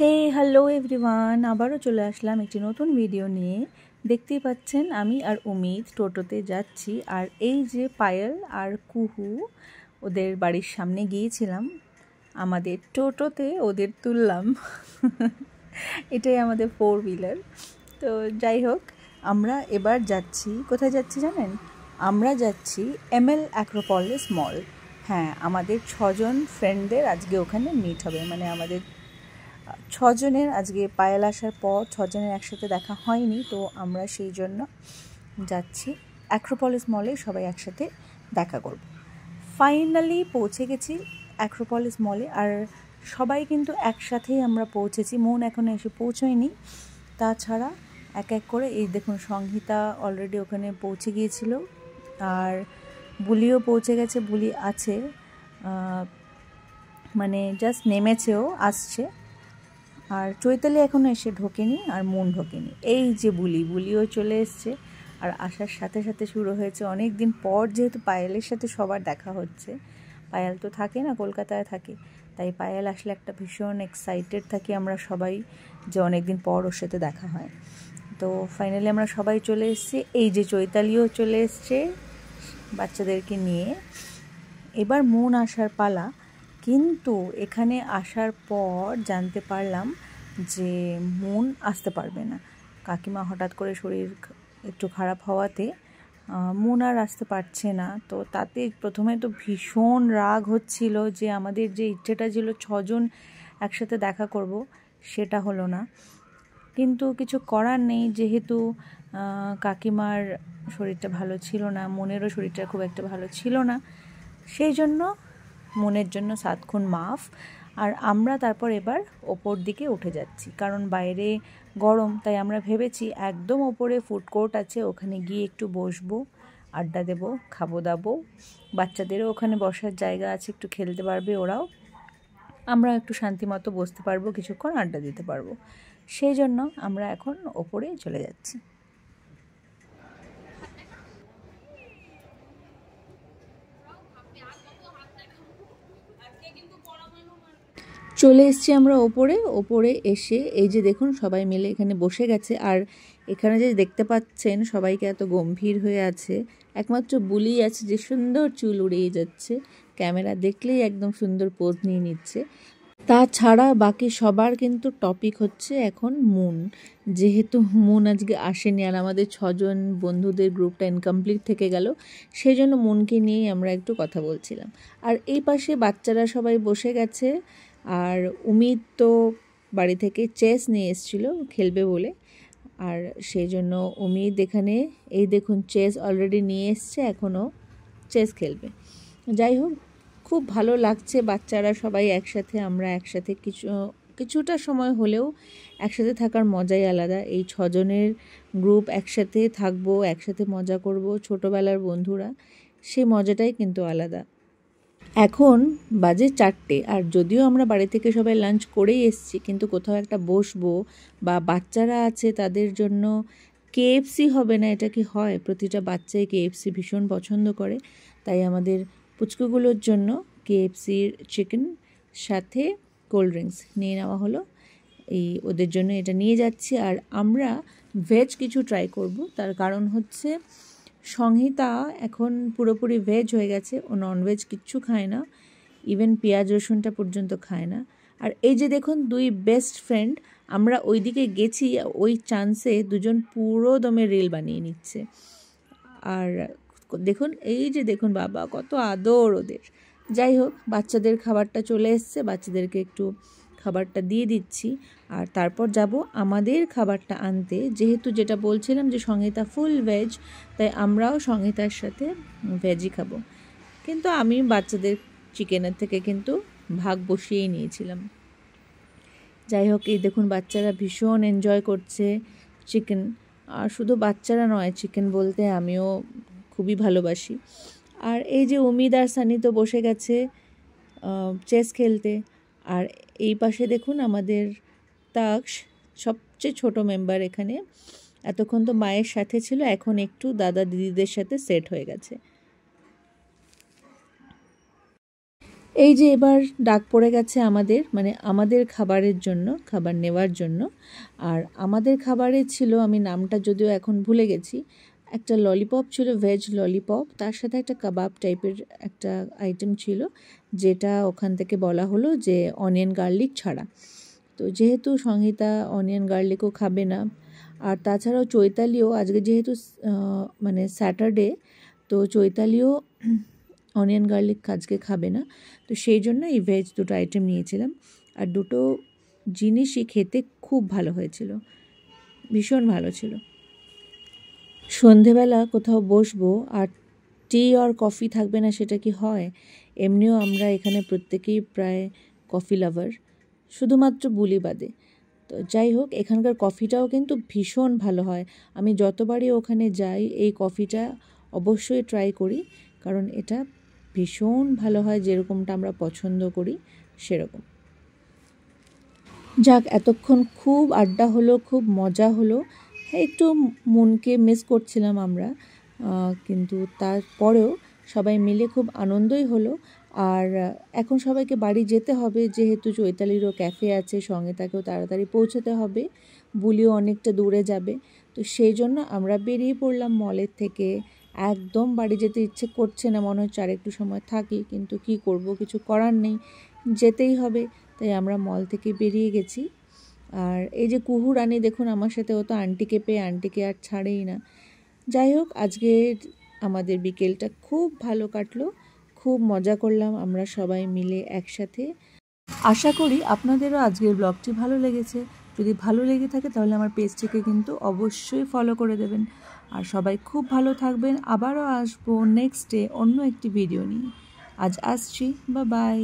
হে hello everyone, আবারও চলে আসলাম একটি নতুন ভিডিও নিয়ে। দেখতেই পাচ্ছেন আমি আর উমিদ টোটোতে যাচ্ছি, আর এই যে পায়েল আর কুহু ওদের বাড়ির সামনে গিয়েছিলাম, আমাদের টোটোতে ওদের তুললাম। এটাই আমাদের 4 হুইলার। তো যাই হোক, আমরা এবার যাচ্ছি, কোথায় যাচ্ছি জানেন? আমরা যাচ্ছি ML অ্যাক্রোপলিস মল। হ্যাঁ, আমাদের 6জন ফ্রেন্ডদের আজকে ওখানে মিট হবে, মানে আমাদের 6জনের আজকে পায়েল আসার পর 6জনের একসাথে দেখা হয়নি, তো আমরা সেই জন্য যাচ্ছি অ্যাক্রোপলিস মলে, সবাই একসাথে দেখা করব। ফাইনালি পৌঁছে গেছি অ্যাক্রোপলিস মলে, আর সবাই কিন্তু একসাথেই আমরা পৌঁছেছি। মন এখনও এসে পৌঁছয়নি। তাছাড়া এক এক করে এই দেখুন, সংহিতা অলরেডি ওখানে পৌঁছে গিয়েছিল, আর বুলিও পৌঁছে গেছে, বুলি আছে, মানে জাস্ট নেমেছেও, আসছে। আর চৈতালি এখনও এসে ঢোকেনি, আর মন ঢোকেনি। এই যে বুলিও চলে এসছে, আর আসার সাথে সাথে শুরু হয়েছে অনেক দিন পর, যেহেতু পায়েলের সাথে সবার দেখা হচ্ছে। পায়েল তো থাকে না, কলকাতায় থাকে, তাই পায়েল আসলে একটা ভীষণ এক্সাইটেড থাকি আমরা সবাই, যে অনেক দিন পর ওর সাথে দেখা হয়। তো ফাইনালি আমরা সবাই চলে এসেছি। এই যে চৈতালিও চলে এসছে বাচ্চাদেরকে নিয়ে। এবার মন আসার পালা। কিন্তু এখানে আসার পর জানতে পারলাম যে মন আসতে পারবে না। কাকিমা হঠাৎ করে শরীর একটু খারাপ হওয়াতে মন আর আসতে পারছে না। তো তাতে প্রথমে তো ভীষণ রাগ হচ্ছিল যে আমাদের যে ইচ্ছেটা ছিল 6জন একসাথে দেখা করব, সেটা হলো না। কিন্তু কিছু করার নেই, যেহেতু কাকিমার শরীরটা ভালো ছিল না, মনেরও শরীরটা খুব একটা ভালো ছিল না, সেই জন্য মনের জন্য 7 খুন মাফ। আর আমরা তারপর এবার ওপর দিকে উঠে যাচ্ছি, কারণ বাইরে গরম, তাই আমরা ভেবেছি একদম ওপরে ফুড কোর্ট আছে, ওখানে গিয়ে একটু বসবো, আড্ডা দেবো, খাবো দাবো। বাচ্চাদেরও ওখানে বসার জায়গা আছে, একটু খেলতে পারবে ওরাও, আমরা একটু শান্তি মতো বসতে পারবো, কিছুক্ষণ আড্ডা দিতে পারবো। সেই জন্য আমরা এখন ওপরে চলে যাচ্ছি। চলে এসেছি আমরা ওপরে এসে এই যে দেখুন সবাই মিলে এখানে বসে গেছে। আর এখানে যে দেখতে পাচ্ছেন সবাইকে এত গম্ভীর হয়ে আছে, একমাত্র বুলি আছে যে সুন্দর চুল উড়িয়ে যাচ্ছে, ক্যামেরা দেখলেই একদম সুন্দর পোজ নিয়ে নিচ্ছে। তাছাড়া বাকি সবার কিন্তু টপিক হচ্ছে এখন মুন, যেহেতু মুন আজকে আসেনি আর আমাদের 6জন বন্ধুদের গ্রুপটা ইনকমপ্লিট থেকে গেল, সেই জন্য মুনকে নিয়েই আমরা একটু কথা বলছিলাম। আর এই পাশে বাচ্চারা সবাই বসে গেছে, আর উমিদ তো বাড়ি থেকে চেস নিয়ে এসেছিল খেলবে বলে, আর সেই জন্য উমিদ এখানে এই দেখুন চেস অলরেডি নিয়ে এসছে, এখনও চেস খেলবে। যাই হোক, খুব ভালো লাগছে, বাচ্চারা সবাই একসাথে, আমরা একসাথে কিছুটা সময় হলেও একসাথে থাকার মজাই আলাদা। এই 6জনের গ্রুপ একসাথে থাকবো, একসাথে মজা করব, ছোটোবেলার বন্ধুরা, সেই মজাটাই কিন্তু আলাদা। এখন বাজে 4টে, আর যদিও আমরা বাড়ি থেকে সবাই লাঞ্চ করেই এসেছি, কিন্তু কোথাও একটা বসবো, বা বাচ্চারা আছে তাদের জন্য KFC হবে না, এটা কি হয়? প্রতিটা বাচ্চাই KFC ভীষণ পছন্দ করে, তাই আমাদের পুচকুগুলোর জন্য KFCর চিকেন সাথে কোল্ড ড্রিঙ্কস নিয়ে নেওয়া হলো। এই ওদের জন্য এটা নিয়ে যাচ্ছি। আর আমরা ভেজ কিছু ট্রাই করব, তার কারণ হচ্ছে সংহিতা এখন পুরোপুরি ভেজ হয়ে গেছে, ও ননভেজ কিচ্ছু খায় না, ইভেন পেঁয়াজ রসুনটা পর্যন্ত খায় না। আর এই যে দেখুন 2 বেস্ট ফ্রেন্ড, আমরা ওই দিকে গেছি, ওই চান্সে 2জন পুরো দমে রিল বানিয়ে নিচ্ছে। আর দেখুন, এই যে দেখুন বাবা কত আদর ওদের। যাই হোক, বাচ্চাদের খাবারটা চলে এসছে, বাচ্চাদেরকে একটু খাবারটা দিয়ে দিচ্ছি, আর তারপর যাব আমাদের খাবারটা আনতে। যেহেতু যেটা বলছিলাম যে সংহিতা ফুল ভেজ, তাই আমরাও সংহিতার সাথে ভেজই খাবো, কিন্তু আমি বাচ্চাদের চিকেনের থেকে কিন্তু ভাগ বসিয়েই নিয়েছিলাম। যাই হোক, এই দেখুন বাচ্চারা ভীষণ এনজয় করছে চিকেন। আর শুধু বাচ্চারা নয়, চিকেন বলতে আমিও খুবই ভালোবাসি। আর এই যে উমিদ আর সানি তো বসে গেছে চেস খেলতে। আর এই পাশে দেখুন আমাদের তাকস, সবচেয়ে ছোট মেম্বার এখানে, এতক্ষণ তো মায়ের সাথে ছিল, এখন একটু দাদা দিদিদের সাথে সেট হয়ে গেছে। এই যে এবার ডাক পড়ে গেছে আমাদের, মানে আমাদের খাবারের জন্য, খাবার নেওয়ার জন্য। আর আমাদের খাবারে ছিল, আমি নামটা যদিও এখন ভুলে গেছি, একটা ললিপপ ছিল, ভেজ ললিপপ, তার সাথে একটা কাবাব টাইপের একটা আইটেম ছিল, যেটা ওখান থেকে বলা হলো যে অনিয়ন গার্লিক ছাড়া। তো যেহেতু সংহিতা অনিয়ন গার্লিকও খাবে না, আর তাছাড়াও চৈতালিও আজকে যেহেতু মানে স্যাটারডে, তো চৈতালিও অনিয়ন গার্লিক আজকে খাবে না, তো সেই জন্য এই ভেজ দুটো আইটেম নিয়েছিলাম। আর দুটো জিনিসই খেতে খুব ভালো হয়েছিল, ভীষণ ভালো ছিল। সন্ধেবেলা কোথাও বসবো আর টি আর কফি থাকবে না সেটা কি হয়? এমনিও আমরা এখানে প্রত্যেকেই প্রায় কফি লাভার, শুধুমাত্র বুলি বাদে। তো যাই হোক, এখানকার কফিটাও কিন্তু ভীষণ ভালো হয়। আমি যতবারই ওখানে যাই এই কফিটা অবশ্যই ট্রাই করি, কারণ এটা ভীষণ ভালো হয়, যেরকমটা আমরা পছন্দ করি সেরকম। যাক, এতক্ষণ খুব আড্ডা হলো, খুব মজা হলো। হ্যাঁ, একটু মনকে মিস করছিলাম আমরা, কিন্তু তারপরেও সবাই মিলে খুব আনন্দই হলো। আর এখন সবাইকে বাড়ি যেতে হবে, যেহেতু চৈতালিরও ক্যাফে আছে, সঙ্গে তাকেও তাড়াতাড়ি পৌঁছতে হবে, বুলিও অনেকটা দূরে যাবে। তো সেই জন্য আমরা বেরিয়ে পড়লাম মলের থেকে। একদম বাড়ি যেতে ইচ্ছে করছে না, মনে হচ্ছে আর একটু সময় থাকি, কিন্তু কি করব, কিছু করার নেই, যেতেই হবে। তাই আমরা মল থেকে বেরিয়ে গেছি। আর এই যে কুহু রানী দেখুন আমার সাথে, ও তো আন্টিকে পেয়ে আন্টিকে আর ছাড়েই না। যাই হোক, আজকের আমাদের বিকেলটা খুব ভালো কাটলো, খুব মজা করলাম আমরা সবাই মিলে একসাথে। আশা করি আপনাদেরও আজকের ব্লগটি ভালো লেগেছে। যদি ভালো লেগে থাকে তাহলে আমার পেজটিকে কিন্তু অবশ্যই ফলো করে দেবেন। আর সবাই খুব ভালো থাকবেন। আবারও আসবো নেক্সট ডে অন্য একটি ভিডিও নিয়ে। আজ আসছি, বাই বাই।